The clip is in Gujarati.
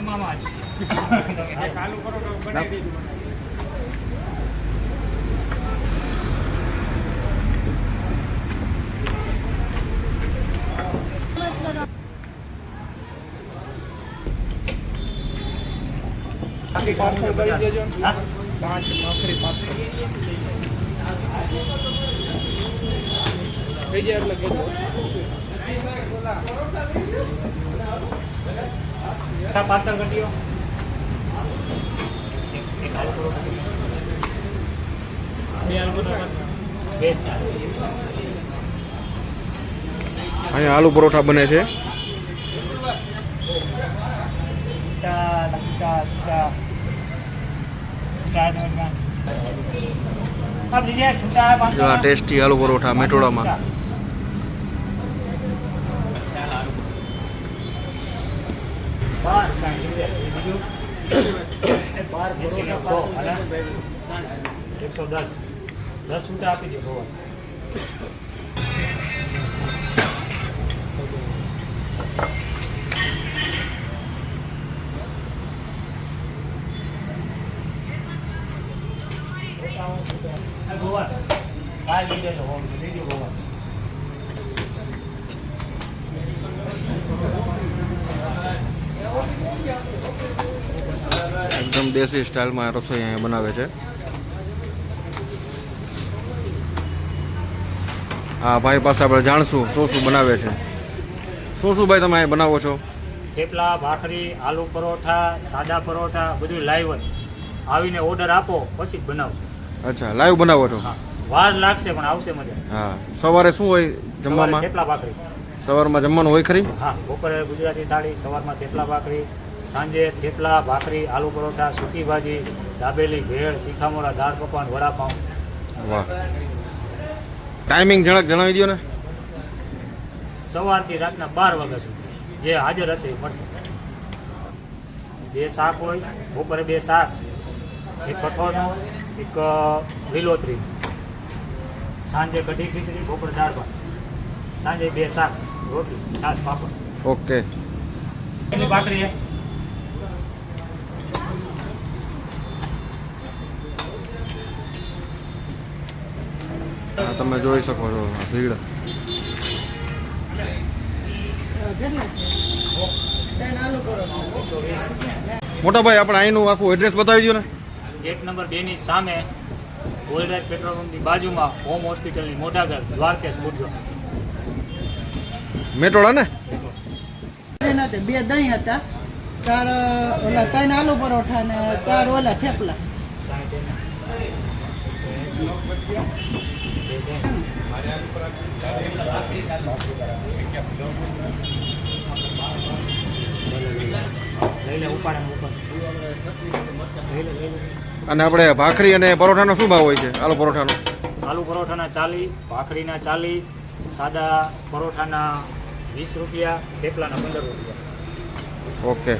બાજુમાં જ ચાલુ કરો તો બનાવી દેજો. પાર્સલ કરી દેજો. 5 ભાખરી પાર્સલ થઈ જાય એટલે કહેજો. પાર્સલ કરી દો. અહીંયા આલુ પરોઠા બને છે. જો આ ટેસ્ટી આલુ પરોઠા મેટોડામાં. એકદમ દેશી સ્ટાઇલમાં રસોઈ અહીંયા બનાવે છે. હા ભાઈ પાસે આપણે જાણશું શું શું બનાવે છે. શું શું ભાઈ તમે અહીંયા બનાવો છો? થેપલા, ભાખરી, આલુ પરોઠા, સાદા પરોઠા બધું લાઈવ જ આવીને ઓર્ડર આપો પછી જ બનાવશો. અચ્છા લાઈવ બનાવો છો? હા વાર લાગશે પણ આવશે મજા. હા સવારે શું હોય જમવામાં? થેપલા ભાખરી. સવારમાં જમવાનું હોય ખરી? હા બપોરે ગુજરાતી થાળી, સવારમાં થેપલા ભાખરી, સાંજે થેપલા ભાખરી, આલુ પરોઠા, સૂકી ભાજી, દાબેલી, ભેળ, તીખામોરા, દાળ પકવાન, વડાપાઉં. વાહ. ટાઈમિંગ જરાક જણાવી દો ને. સવારથી રાતના 12 વાગ્યા સુધી જે હાજર હશે એ મળશે. 2 શાક હોય, બપોરે 2 શાક, એક કઠોળનો, એક લીલોતરી, સાંજે કઢી ખીચડી, બપોરે દાળ ભાત, સાંજે 2 શાક, રોટલી, છાશ, પાપડ. ઓકે. એની ભાખરી છે. તમે જોઈ શકો છો ભીડ. મોટા ભાઈ આપણે અહીંનું આખું એડ્રેસ બતાવી દો ને. ગેટ નંબર 2 ની સામે ગોલ્ડરાજ પેટ્રોલ પંપની બાજુમાં હોમ હોસ્પિટલની મોટાગર, દ્વારકેશ પૂરજો. મેટોડા ને? 2 દહીં હતા, 4 ઓલા 3 આલુ પરોઠા ને 4 ઓલા થેપલા. અને આપણે ભાખરી અને પરોઠાનો શું ભાવ હોય છે? આલુ પરોઠાનો? આલુ પરોઠાના 40, ભાખરીના 40, સાદા પરોઠાના 20 રૂપિયા, થેપલાના 15 રૂપિયા. ઓકે.